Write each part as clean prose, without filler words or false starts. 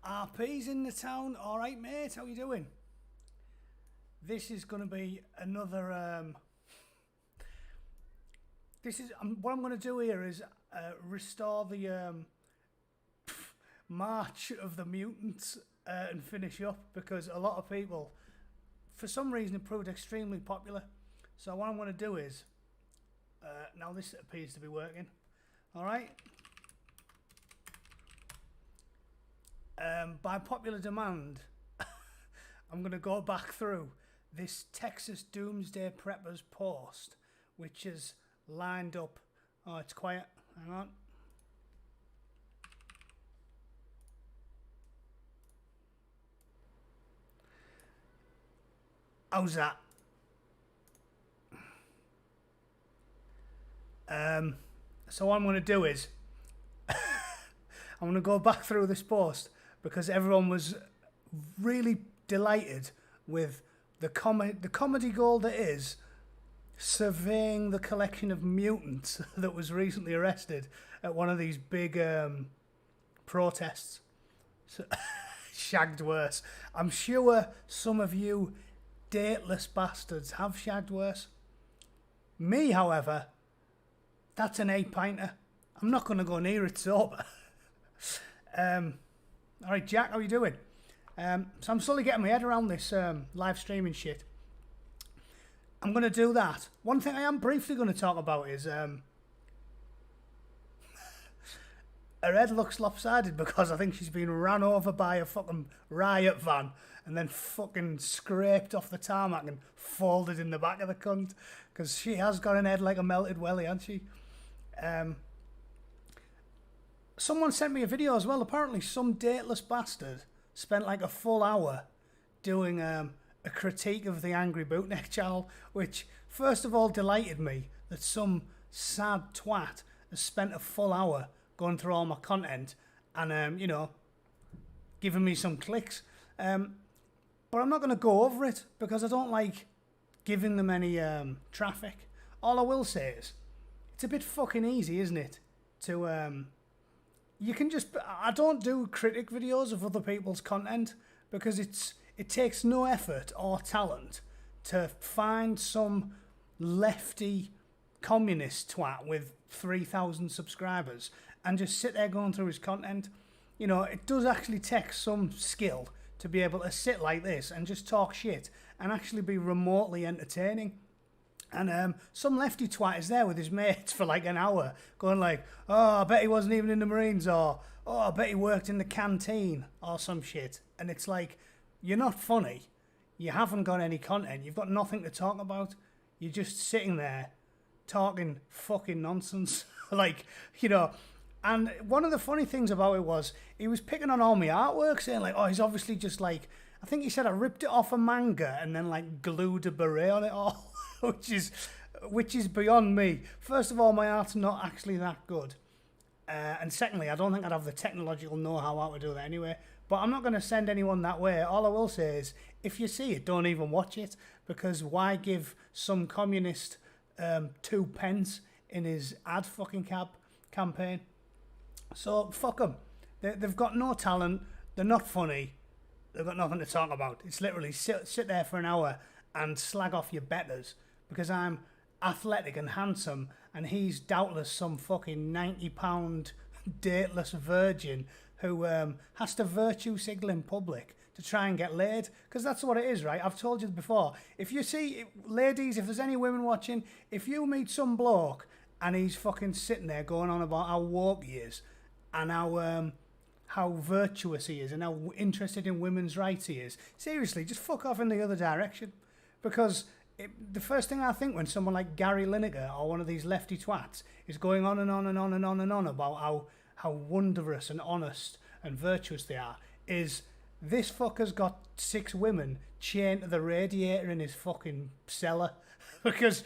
RP's in the town. All right, mate. How you doing? This is going to be another. This is what I'm going to do here is restore the march of the mutants and finish up because a lot of people, for some reason, it proved extremely popular. So what I'm going to do is now this appears to be working. All right. By popular demand, I'm going to go back through this Texas Doomsday Preppers post, which is lined up. Oh, it's quiet. Hang on. How's that? So what I'm going to do is I'm going to go back through this post because everyone was really delighted with the comedy gold that is surveying the collection of mutants that was recently arrested at one of these big protests. So, shagged worse. I'm sure some of you dateless bastards have shagged worse. Me, however, that's an 8-pinter. I'm not going to go near it sober. All right, Jack, how are you doing? So I'm slowly getting my head around this live streaming shit. I'm going to do that. One thing I am briefly going to talk about is her head looks lopsided because I think she's been ran over by a fucking riot van and then fucking scraped off the tarmac and folded in the back of the cunt because she has got an head like a melted welly, hasn't she? Someone sent me a video as well. Apparently some dateless bastard spent like a full hour doing a critique of the Angry Bootneck channel, which first of all delighted me that some sad twat has spent a full hour going through all my content and, you know, giving me some clicks. But I'm not going to go over it because I don't like giving them any traffic. All I will say is it's a bit fucking easy, isn't it, to... You can just... I don't do critic videos of other people's content because it takes no effort or talent to find some lefty communist twat with 3,000 subscribers and just sit there going through his content. You know, it does actually take some skill to be able to sit like this and just talk shit and actually be remotely entertaining. And some lefty twat is there with his mates for like an hour going like, oh, I bet he wasn't even in the Marines, or, oh, I bet he worked in the canteen or some shit. And it's like, you're not funny. You haven't got any content. You've got nothing to talk about. You're just sitting there talking fucking nonsense. Like, you know. And one of the funny things about it was he was picking on all my artwork, saying like, oh, he's obviously just like, I think he said I ripped it off a manga and then like glued a beret on it all. which is beyond me. First of all, my art's not actually that good. And secondly, I don't think I'd have the technological know-how how to do that anyway. But I'm not going to send anyone that way. All I will say is, if you see it, don't even watch it. Because why give some communist 2 pence in his ad fucking campaign? So, fuck them. They've got no talent. They're not funny. They've got nothing to talk about. It's literally sit there for an hour and slag off your betters. Because I'm athletic and handsome and he's doubtless some fucking 90-pound dateless virgin who has to virtue signal in public to try and get laid. Because that's what it is, right? I've told you before. If you see, ladies, if there's any women watching, if you meet some bloke and he's fucking sitting there going on about how woke he is and how virtuous he is and how interested in women's rights he is, seriously, just fuck off in the other direction. Because... the first thing I think when someone like Gary Lineker or one of these lefty twats is going on and on and on and on and on about how wondrous and honest and virtuous they are is this fucker's got 6 women chained to the radiator in his fucking cellar. Because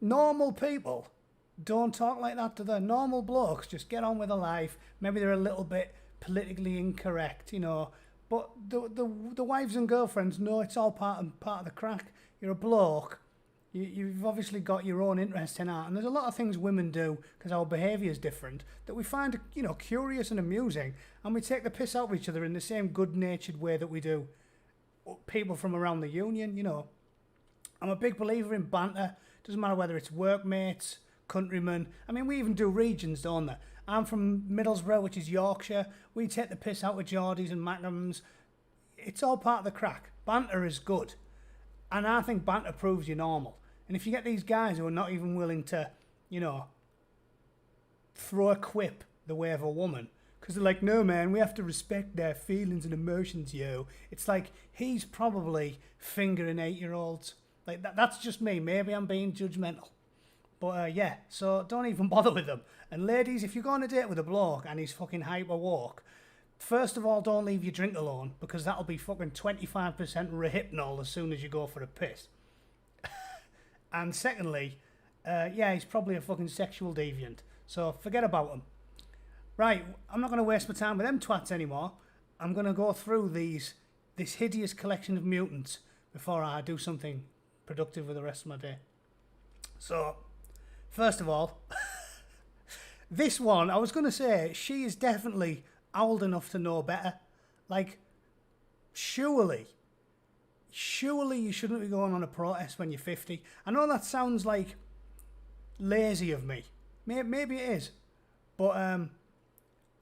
Normal people don't talk like that to them. Normal blokes just get on with their life. Maybe they're a little bit politically incorrect, you know. But the wives and girlfriends know it's all part of the crack. You're a bloke. You've obviously got your own interest in art, and there's a lot of things women do because our behaviour is different that we find, you know, curious and amusing, and we take the piss out of each other in the same good-natured way that we do people from around the union. You know, I'm a big believer in banter. Doesn't matter whether it's workmates, countrymen. I mean, we even do regions, don't they? I'm from Middlesbrough, which is Yorkshire. We take the piss out with Geordies and Mackhams. It's all part of the crack. Banter is good. And I think banter proves you're normal. And if you get these guys who are not even willing to, you know, throw a quip the way of a woman, because they're like, no, man, we have to respect their feelings and emotions, yo. It's like, he's probably fingering 8-year-olds. Like, that's just me. Maybe I'm being judgmental. But, yeah, so don't even bother with them. And ladies, if you go on a date with a bloke and he's fucking hyper woke, first of all, don't leave your drink alone, because that'll be fucking 25% rehypnol as soon as you go for a piss. And secondly, yeah, he's probably a fucking sexual deviant. So forget about him. Right, I'm not going to waste my time with them twats anymore. I'm going to go through this hideous collection of mutants before I do something productive with the rest of my day. So, first of all, this one, I was going to say, she is definitely old enough to know better. Like, surely you shouldn't be going on a protest when you're 50. I know that sounds like lazy of me. Maybe it is. But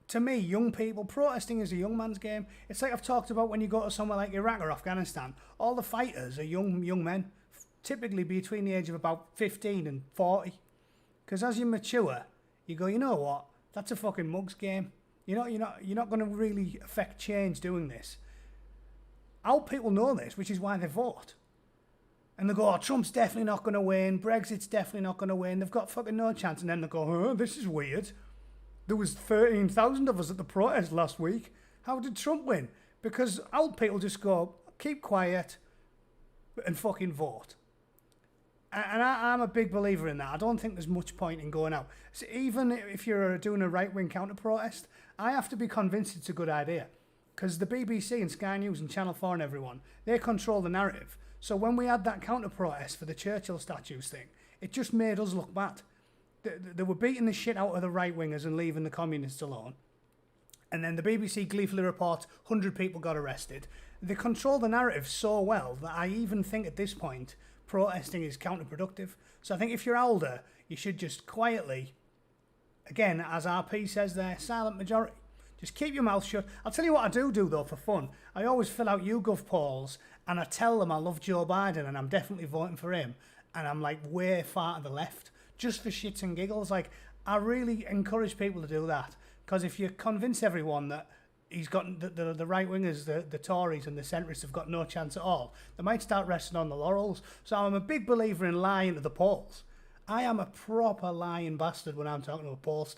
to me, young people, protesting is a young man's game. It's like I've talked about when you go to somewhere like Iraq or Afghanistan. All the fighters are young men, typically between the age of about 15 and 40. Because as you mature, you go, you know what? That's a fucking mugs game. You're not going to really affect change doing this. Old people know this, which is why they vote. And they go, oh, Trump's definitely not going to win. Brexit's definitely not going to win. They've got fucking no chance. And then they go, oh, this is weird. There was 13,000 of us at the protest last week. How did Trump win? Because old people just go, keep quiet and fucking vote. And I'm a big believer in that. I don't think there's much point in going out. So even if you're doing a right-wing counter-protest, I have to be convinced it's a good idea. Because the BBC and Sky News and Channel 4 and everyone, they control the narrative. So when we had that counter-protest for the Churchill statues thing, it just made us look bad. They were beating the shit out of the right-wingers and leaving the communists alone. And then the BBC gleefully reports 100 people got arrested. They control the narrative so well that I even think at this point protesting is counterproductive. So I think if you're older, you should just quietly, again, as RP says there, silent majority. Just keep your mouth shut. I'll tell you what I do though for fun. I always fill out YouGov polls and I tell them I love Joe Biden and I'm definitely voting for him. And I'm like way far to the left, just for shits and giggles. Like, I really encourage people to do that. Because if you convince everyone that he's got the right wingers, the Tories and the centrists have got no chance at all, they might start resting on the laurels. So I'm a big believer in lying to the polls. I am a proper lying bastard when I'm talking to a pollster.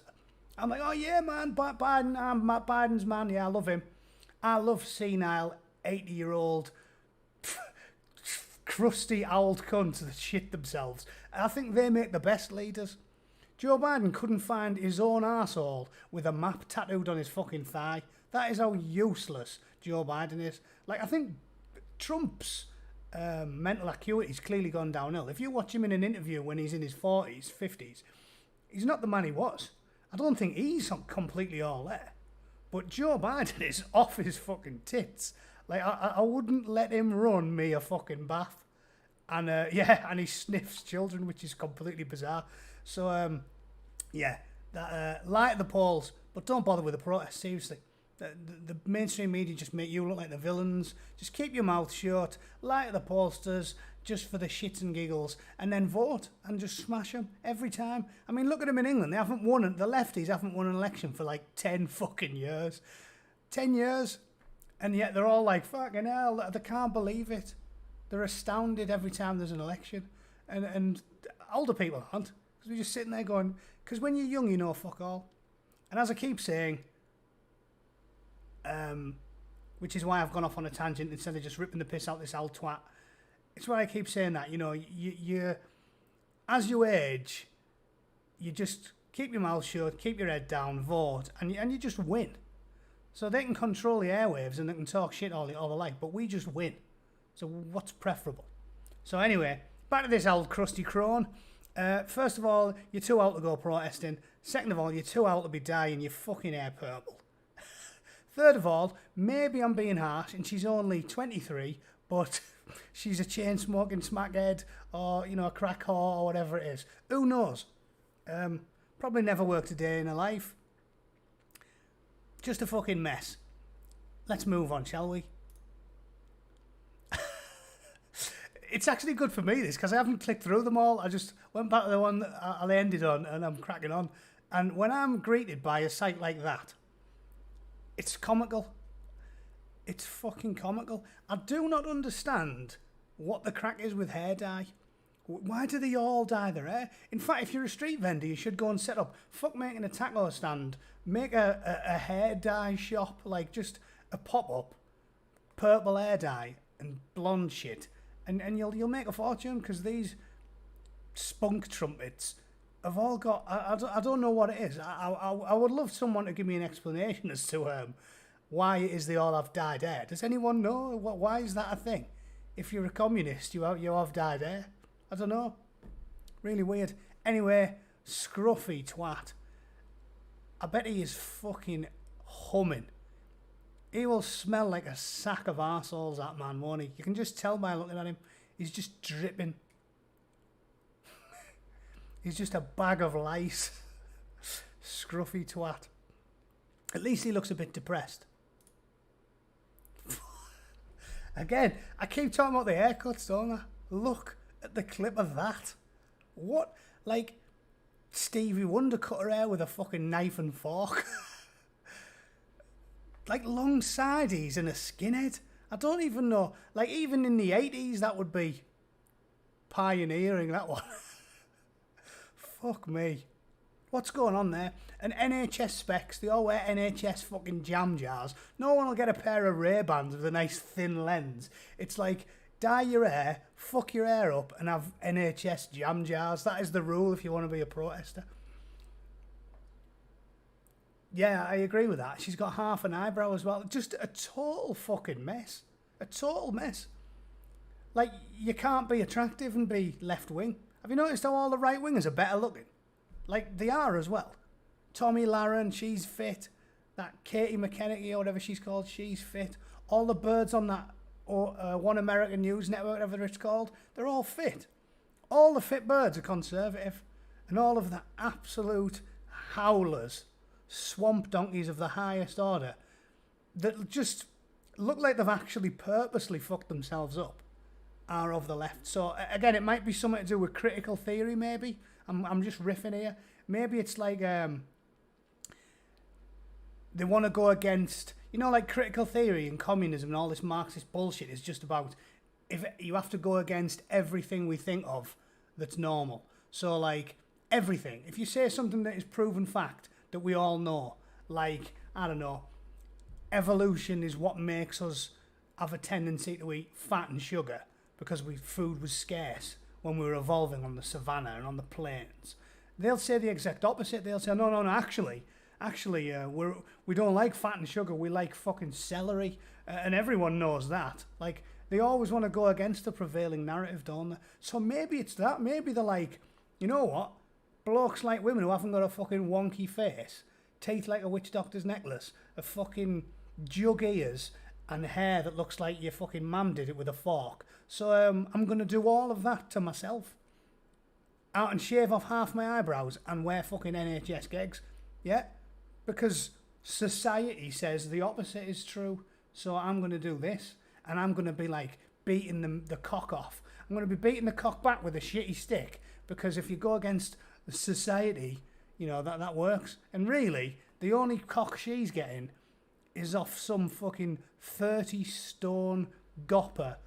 I'm like, oh yeah, man, Biden's man. Yeah, I love him. I love senile, 80-year-old, crusty old cunts that shit themselves. I think they make the best leaders. Joe Biden couldn't find his own arsehole with a map tattooed on his fucking thigh. That is how useless Joe Biden is. Like, I think Trump's mental acuity's clearly gone downhill. If you watch him in an interview when he's in his 40s, 50s, he's not the man he was. I don't think he's completely all there. But Joe Biden is off his fucking tits. Like, I wouldn't let him run me a fucking bath. And, yeah, and he sniffs children, which is completely bizarre. So, yeah, lie at the polls, but don't bother with the protest, seriously. The mainstream media just make you look like the villains. Just keep your mouth shut, lie at the pollsters, just for the shits and giggles, and then vote and just smash them every time. I mean, look at them in England. They haven't won, the lefties haven't won an election for like 10 fucking years. 10 years. And yet they're all like, fucking hell, they can't believe it. They're astounded every time there's an election. And older people aren't. Because we're just sitting there going, because when you're young, you know fuck all. And as I keep saying, which is why I've gone off on a tangent instead of just ripping the piss out this old twat. It's why I keep saying that, you know, as you age, you just keep your mouth shut, keep your head down, vote, and you just win. So they can control the airwaves and they can talk shit all they like, but we just win. So what's preferable? So anyway, back to this old crusty crone. First of all, you're too old to go protesting. Second of all, you're too old to be dyeing your fucking hair purple. Third of all, maybe I'm being harsh and she's only 23, but she's a chain-smoking smackhead or, you know, a crack whore or whatever it is. Who knows? Probably never worked a day in her life. Just a fucking mess. Let's move on, shall we? It's actually good for me, this, because I haven't clicked through them all. I just went back to the one that I ended on, and I'm cracking on. And when I'm greeted by a site like that, it's comical. It's fucking comical. I do not understand what the crack is with hair dye. Why do they all dye their hair? In fact, if you're a street vendor, you should go and set up. Fuck making a taco stand. Make a hair dye shop, like just a pop-up, purple hair dye and blonde shit. And you'll make a fortune, because these spunk trumpets have all got... I don't know what it is. I would love someone to give me an explanation as to why it is they all have dyed hair. Does anyone know? Why is that a thing? If you're a communist, you have dyed hair. I don't know. Really weird. Anyway, scruffy twat. I bet he is fucking humming. He will smell like a sack of arseholes, that man, won't he? You can just tell by looking at him. He's just dripping. He's just a bag of lice. Scruffy twat. At least he looks a bit depressed. Again, I keep talking about the haircuts, don't I? Look at the clip of that. What? Like Stevie Wonder cut her hair with a fucking knife and fork. Like long sideys and a skinhead. I don't even know. Like even in the 80s, that would be pioneering, that one. Fuck me. What's going on there? And NHS specs, they all wear NHS fucking jam jars. No one will get a pair of Ray-Bans with a nice thin lens. It's like, dye your hair, fuck your hair up, and have NHS jam jars. That is the rule if you want to be a protester. Yeah, I agree with that. She's got half an eyebrow as well. Just a total fucking mess. A total mess. Like, you can't be attractive and be left-wing. Have you noticed how all the right-wingers are better looking? Like, they are as well. Tommy Lahren, she's fit. That Katie McKennicky, or whatever she's called, she's fit. All the birds on that One American News Network, whatever it's called, they're all fit. All the fit birds are conservative. And all of the absolute howlers, swamp donkeys of the highest order, that just look like they've actually purposely fucked themselves up, are of the left. So again, it might be something to do with critical theory, maybe. I'm just riffing here. Maybe it's like they want to go against, you know, like critical theory and communism and all this Marxist bullshit is just about, if you have to go against everything we think of that's normal. So like everything. If you say something that is proven fact that we all know, like, I don't know, evolution is what makes us have a tendency to eat fat and sugar because food was scarce when we were evolving on the savannah and on the plains. They'll say the exact opposite. They'll say, no, actually, we don't like fat and sugar. We like fucking celery, and everyone knows that. Like, they always want to go against the prevailing narrative, don't they? So maybe it's that. Maybe they're like, you know what? Blokes like women who haven't got a fucking wonky face, teeth like a witch doctor's necklace, a fucking jug ears, and hair that looks like your fucking mum did it with a fork. So I'm going to do all of that to myself. Out and shave off half my eyebrows and wear fucking NHS gigs. Yeah? Because society says the opposite is true. So I'm going to do this. And I'm going to be like beating the cock off. I'm going to be beating the cock back with a shitty stick. Because if you go against society, you know, that works. And really, the only cock she's getting is off some fucking 30-stone gopper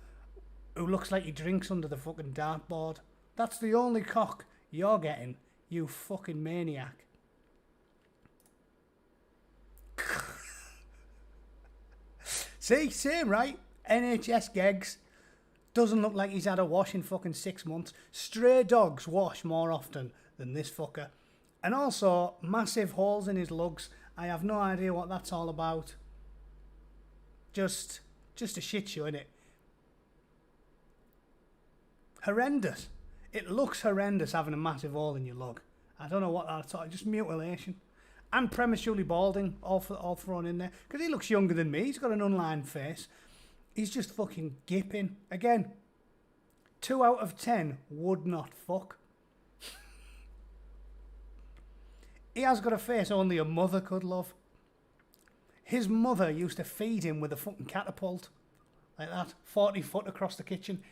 who looks like he drinks under the fucking dartboard. That's the only cock you're getting, you fucking maniac. See, same, right? NHS gigs. Doesn't look like he's had a wash in fucking 6 months. Stray dogs wash more often than this fucker. And also, massive holes in his lugs. I have no idea what that's all about. Just a shit show, innit? Horrendous. It looks horrendous having a massive hole in your lug. I don't know what that's all. Just mutilation. And prematurely balding, all thrown in there. Because he looks younger than me. He's got an unlined face. He's just fucking gipping. Again, 2 out of 10 would not fuck. He has got a face only a mother could love. His mother used to feed him with a fucking catapult. Like that. 40 foot across the kitchen.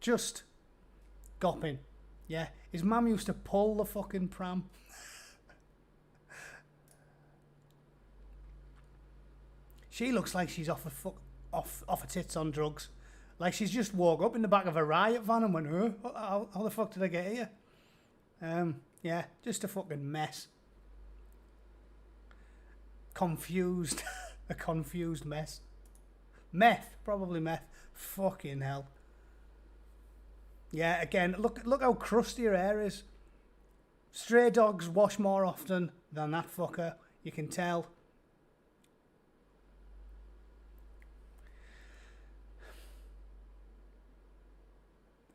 Just gopping. Yeah. His mum used to pull the fucking pram. She looks like she's off her tits on drugs. Like she's just woke up in the back of a riot van and went, how the fuck did I get here? Yeah, just a fucking mess. Confused. A confused mess. Meth. Probably meth. Fucking hell. Yeah, again, look how crusty her hair is. Stray dogs wash more often than that fucker. You can tell.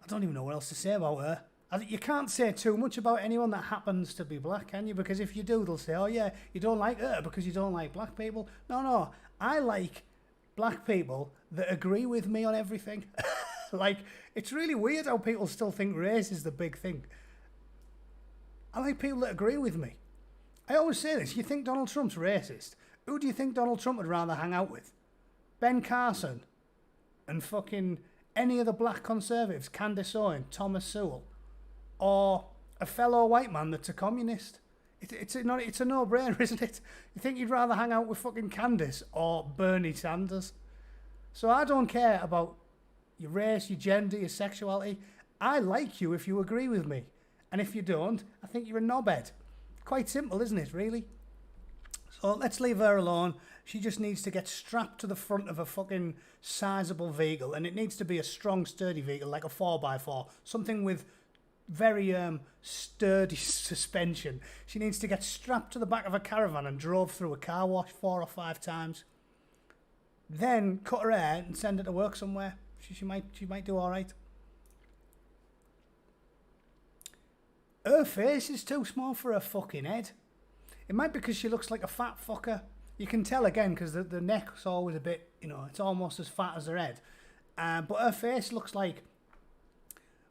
I don't even know what else to say about her. You can't say too much about anyone that happens to be black, can you? Because if you do, they'll say, oh yeah, you don't like her because you don't like black people. No, I like black people that agree with me on everything. Like, it's really weird how people still think race is the big thing. I like people that agree with me. I always say this, you think Donald Trump's racist? Who do you think Donald Trump would rather hang out with? Ben Carson and fucking any of the black conservatives, Candace Owen, Thomas Sewell, or a fellow white man that's a communist? It's a no-brainer, isn't it? You think you'd rather hang out with fucking Candace or Bernie Sanders? So I don't care about your race, your gender, your sexuality. I like you if you agree with me. And if you don't, I think you're a knobhead. Quite simple, isn't it, really? So let's leave her alone. She just needs to get strapped to the front of a fucking sizable vehicle. And it needs to be a strong, sturdy vehicle, like a 4x4. Something with very sturdy suspension. She needs to get strapped to the back of a caravan and drove through a car wash 4 or 5 times. Then cut her hair and send her to work somewhere. She might do all right. Her face is too small for her fucking head. It might be because she looks like a fat fucker. You can tell again because the neck's always a bit, it's almost as fat as her head. But her face looks like,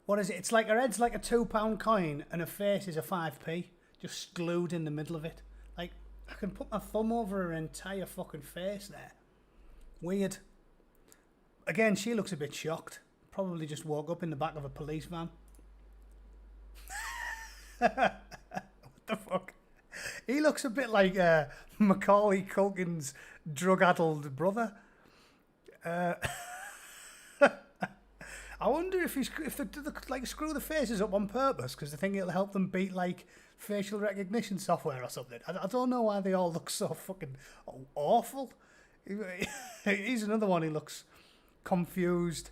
what is it? It's like her head's like a £2 coin and her face is a 5p. Just glued in the middle of it. Like, I can put my thumb over her entire fucking face there. Weird. Again, she looks a bit shocked. Probably just woke up in the back of a police van. What the fuck? He looks a bit like Macaulay Culkin's drug-addled brother. I wonder if they screw the faces up on purpose because they think it'll help them beat like facial recognition software or something. I don't know why they all look so fucking awful. He's another one. He looks confused.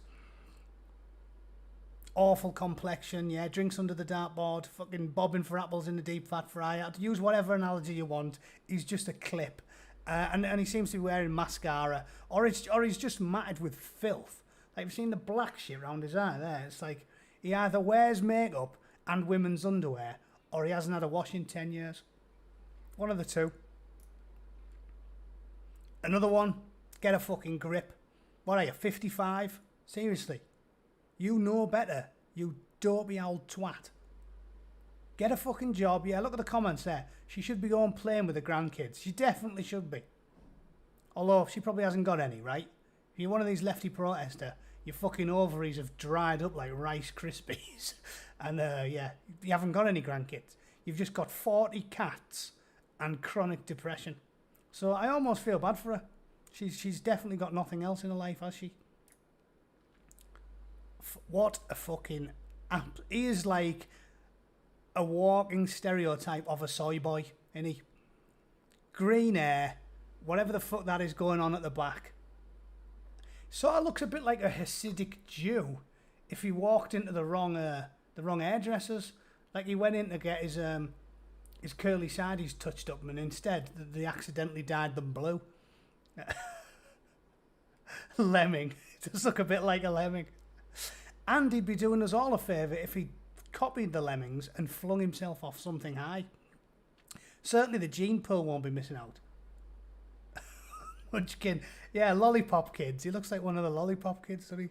Awful complexion, yeah, drinks under the dartboard, fucking bobbing for apples in the deep fat fryer. Use whatever analogy you want. He's just a clip. And he seems to be wearing mascara. Or he's just matted with filth. Like, you've seen the black shit around his eye there. It's like he either wears makeup and women's underwear, or he hasn't had a wash in 10 years. One of the two. Another one, get a fucking grip. What are you, 55? Seriously. You know better, you dopey old twat. Get a fucking job. Yeah, look at the comments there. She should be going playing with the grandkids. She definitely should be. Although, she probably hasn't got any, right? If you're one of these lefty protester, your fucking ovaries have dried up like Rice Krispies. And, yeah, you haven't got any grandkids. You've just got 40 cats and chronic depression. So I almost feel bad for her. She's definitely got nothing else in her life, has she? What a fucking app. He is like a walking stereotype of a soy boy, isn't he? Green hair, whatever the fuck that is going on at the back. Sort of looks a bit like a Hasidic Jew if he walked into the wrong hairdressers. Like he went in to get his curly sides touched up, and instead they accidentally dyed them blue. Lemming. It does look a bit like a lemming. And he'd be doing us all a favour if he copied the lemmings and flung himself off something high. Certainly the gene pool won't be missing out. Munchkin. Yeah, lollipop kids. He looks like one of the lollipop kids, doesn't he?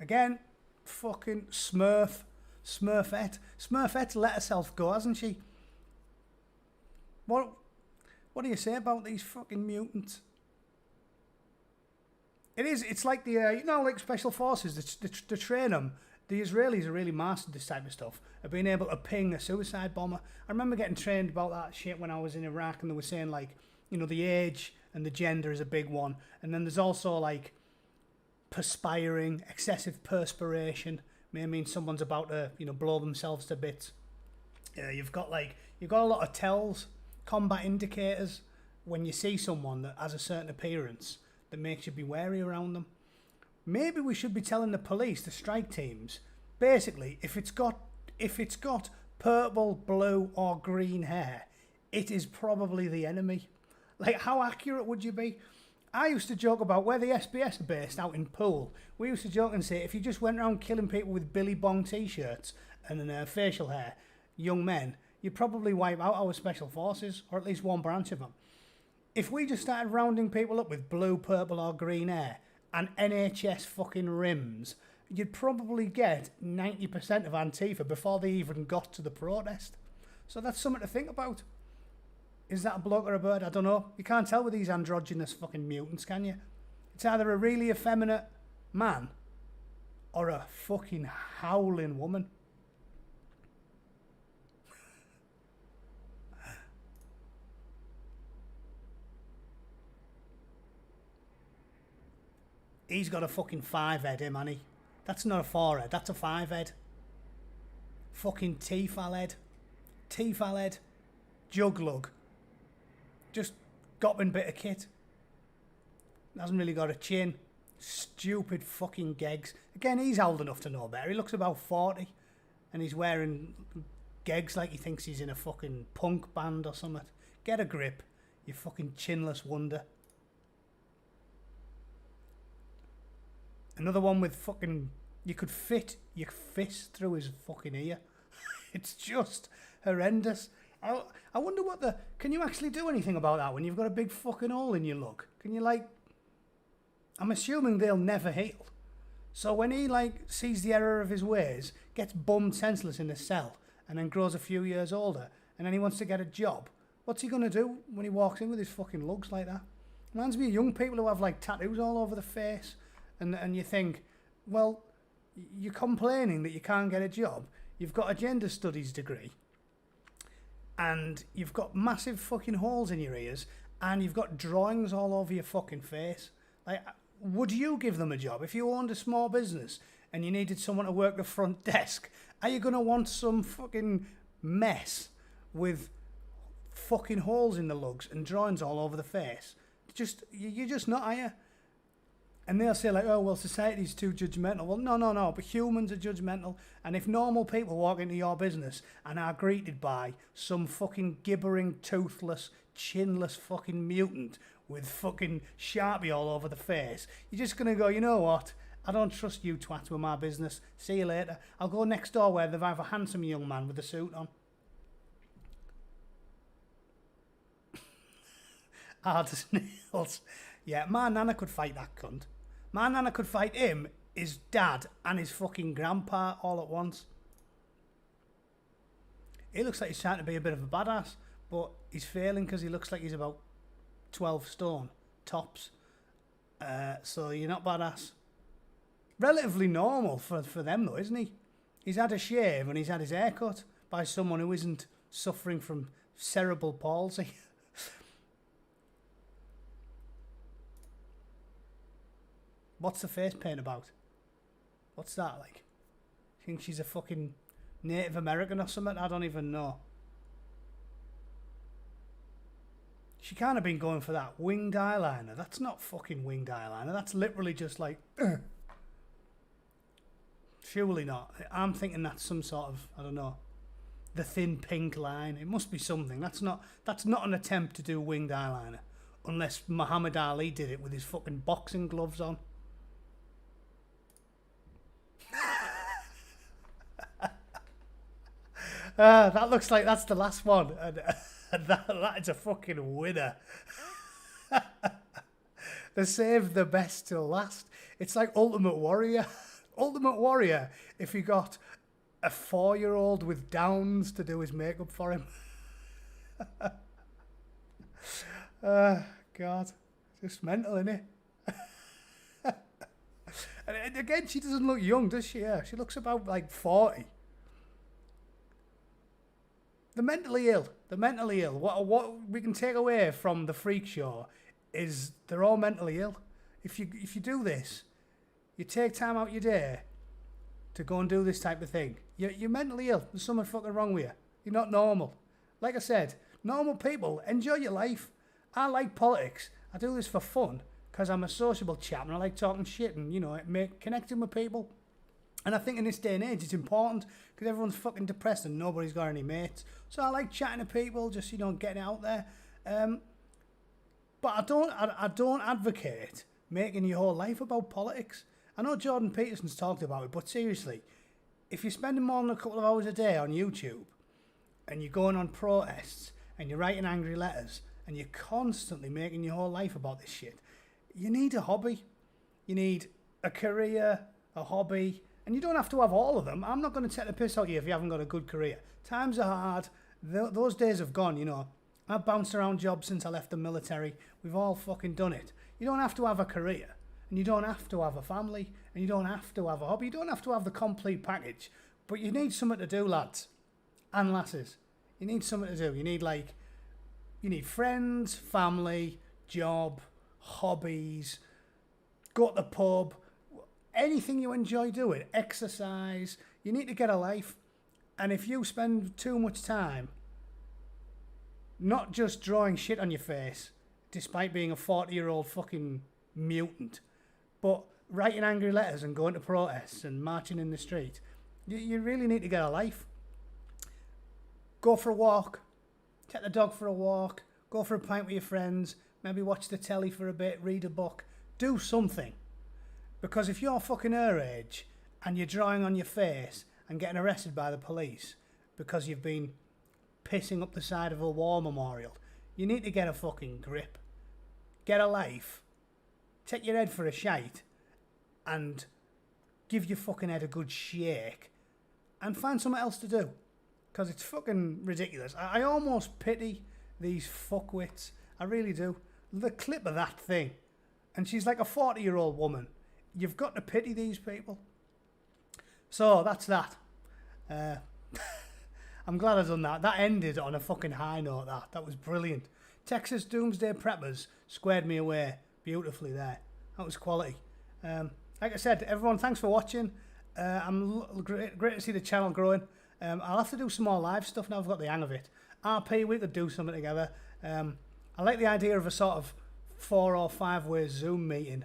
Again, fucking Smurfette. Smurfette let herself go, hasn't she? What do you say about these fucking mutants? It's like the, like special forces, they train them. The Israelis are really mastered this type of stuff, of being able to ping a suicide bomber. I remember getting trained about that shit when I was in Iraq, and they were saying, like, the age and the gender is a big one. And then there's also, like, perspiring, excessive perspiration. May mean someone's about to, blow themselves to bits. You've got a lot of tells, combat indicators, when you see someone that has a certain appearance that makes you be wary around them. Maybe we should be telling the police, the strike teams, basically, if it's got purple, blue or green hair, it is probably the enemy. Like, how accurate would you be? I used to joke about where the SBS are based, out in Poole. We used to joke and say, if you just went around killing people with Billy Bong t-shirts and facial hair, young men, you'd probably wipe out our special forces, or at least one branch of them. If we just started rounding people up with blue, purple or green hair and NHS fucking rims, you'd probably get 90% of Antifa before they even got to the protest. So that's something to think about. Is that a bloke or a bird? I don't know. You can't tell with these androgynous fucking mutants, can you? It's either a really effeminate man or a fucking howling woman. He's got a fucking 5 head, him, hasn't he? That's not a 4 head, that's a 5 head. Fucking T-fal head. Juglug. Just gopping bit of kit. Hasn't really got a chin. Stupid fucking gegs. Again, he's old enough to know better. He looks about 40. And he's wearing gegs like he thinks he's in a fucking punk band or something. Get a grip, you fucking chinless wonder. Another one with fucking... You could fit your fist through his fucking ear. It's just horrendous. I wonder what the... Can you actually do anything about that when you've got a big fucking hole in your lug? Can you, like... I'm assuming they'll never heal. So when he, like, sees the error of his ways, gets bummed senseless in a cell, and then grows a few years older, and then he wants to get a job, what's he going to do when he walks in with his fucking lugs like that? Reminds me of young people who have, like, tattoos all over the face, and you think, well, you're complaining that you can't get a job. You've got a gender studies degree, and you've got massive fucking holes in your ears, and you've got drawings all over your fucking face. Like, would you give them a job? If you owned a small business and you needed someone to work the front desk, are you going to want some fucking mess with fucking holes in the lugs and drawings all over the face? You're just not, are you? And they'll say, like, oh, well, society's too judgmental. Well, no, but humans are judgmental. And if normal people walk into your business and are greeted by some fucking gibbering, toothless, chinless fucking mutant with fucking Sharpie all over the face, you're just going to go, you know what? I don't trust you twats with my business. See you later. I'll go next door where they've have a handsome young man with a suit on. Hard as nails. Yeah, my nana could fight that cunt. My nana could fight him, his dad, and his fucking grandpa all at once. He looks like he's trying to be a bit of a badass, but he's failing because he looks like he's about 12 stone, tops. So you're not badass. Relatively normal for them though, isn't he? He's had a shave and he's had his hair cut by someone who isn't suffering from cerebral palsy. What's the face paint about? What's that like? Think she's a fucking Native American or something? I don't even know. She can't have been going for that winged eyeliner. That's not fucking winged eyeliner. That's literally just like... Surely not. I'm thinking that's some sort of, I don't know, the thin pink line. It must be something. That's not an attempt to do winged eyeliner. Unless Muhammad Ali did it with his fucking boxing gloves on. That looks like that's the last one. And that is a fucking winner. They saved the best till last. It's like Ultimate Warrior. Ultimate Warrior, if you got a 4-year-old with Downs to do his makeup for him. God. Just mental, innit? And again, she doesn't look young, does she? Yeah, she looks about like 40. The mentally ill. What we can take away from the freak show is they're all mentally ill. If you do this, you take time out your day to go and do this type of thing, you're mentally ill. There's something fucking wrong with you. You're not normal. Like I said, normal people, enjoy your life. I like politics. I do this for fun because I'm a sociable chap and I like talking shit and, you know, connecting with people. And I think in this day and age it's important because everyone's fucking depressed and nobody's got any mates. So I like chatting to people, just, you know, getting out there. But I don't advocate making your whole life about politics. I know Jordan Peterson's talked about it, but seriously, if you're spending more than a couple of hours a day on YouTube and you're going on protests and you're writing angry letters and you're constantly making your whole life about this shit, you need a hobby. You need a career, a hobby, and you don't have to have all of them. I'm not going to take the piss out of you if you haven't got a good career. Times are hard. Those days have gone, you know. I've bounced around jobs since I left the military. We've all fucking done it. You don't have to have a career. And you don't have to have a family, and you don't have to have a hobby. You don't have to have the complete package, but you need something to do, lads and lasses. You need something to do. You need friends, family, job, hobbies, go to the pub, anything you enjoy doing, exercise. You need to get a life, and if you spend too much time not just drawing shit on your face, despite being a 40-year-old fucking mutant, but writing angry letters and going to protests and marching in the street, you really need to get a life. Go for a walk. Take the dog for a walk. Go for a pint with your friends. Maybe watch the telly for a bit. Read a book. Do something. Because if you're fucking her age and you're drawing on your face and getting arrested by the police because you've been pissing up the side of a war memorial, you need to get a fucking grip. Get a life. Take your head for a shite and give your fucking head a good shake and find something else to do. Because it's fucking ridiculous. I almost pity these fuckwits. I really do. The clip of that thing. And she's like a 40-year-old woman. You've got to pity these people. So, that's that. I'm glad I've done that. That ended on a fucking high note, that was brilliant. Texas Doomsday Preppers squared me away beautifully there. That was quality. Like I said, everyone, thanks for watching. Great to see the channel growing. I'll have to do some more live stuff now I've got the hang of it. RP, we could do something together. I like the idea of a sort of 4 or 5 way Zoom meeting,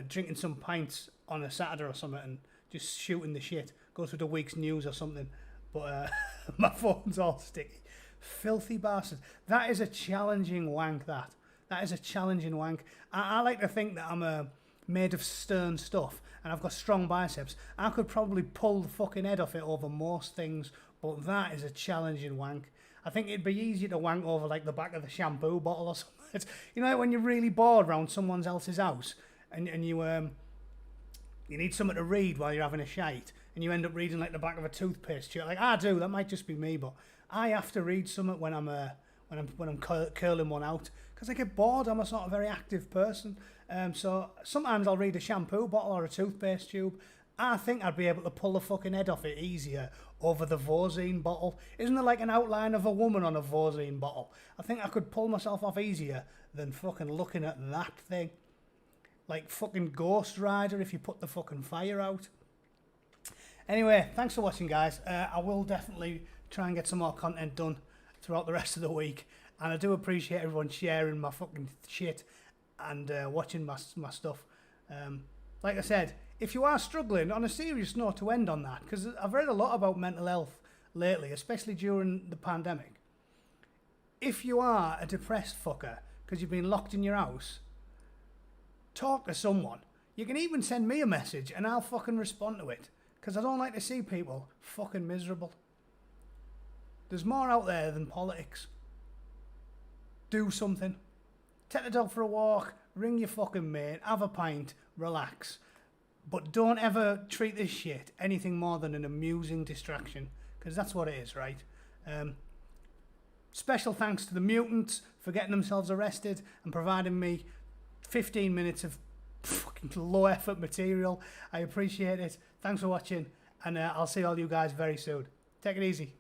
drinking some pints on a Saturday or something and just shooting the shit. Go through the week's news or something. But my phone's all sticky. Filthy bastard. That is a challenging wank, that. That is a challenging wank. I like to think that I'm made of stern stuff and I've got strong biceps. I could probably pull the fucking head off it over most things, but that is a challenging wank. I think it'd be easier to wank over like the back of the shampoo bottle or something. It's, you know, when you're really bored around someone else's house and you need something to read while you're having a shite and you end up reading like the back of a toothpaste tube. Like I do, that might just be me, but I have to read something when I'm curling one out because I get bored. I'm a sort of very active person. So sometimes I'll read a shampoo bottle or a toothpaste tube. I think I'd be able to pull the fucking head off it easier over the Vosine bottle. Isn't there like an outline of a woman on a Vosine bottle? I think I could pull myself off easier than fucking looking at that thing. Like fucking Ghost Rider if you put the fucking fire out. Anyway, thanks for watching, guys. I will definitely try and get some more content done throughout the rest of the week. And I do appreciate everyone sharing my fucking shit and watching my stuff. Like I said, if you are struggling, on a serious note to end on that, because I've read a lot about mental health lately, especially during the pandemic. If you are a depressed fucker because you've been locked in your house, talk to someone. You can even send me a message and I'll fucking respond to it, because I don't like to see people fucking miserable. There's more out there than politics. Do something. Take the dog for a walk, ring your fucking mate, have a pint, relax. But don't ever treat this shit anything more than an amusing distraction, because that's what it is, right? Special thanks to the Mutants for getting themselves arrested and providing me 15 minutes of fucking low effort material. I appreciate it. Thanks for watching, and I'll see all you guys very soon. Take it easy.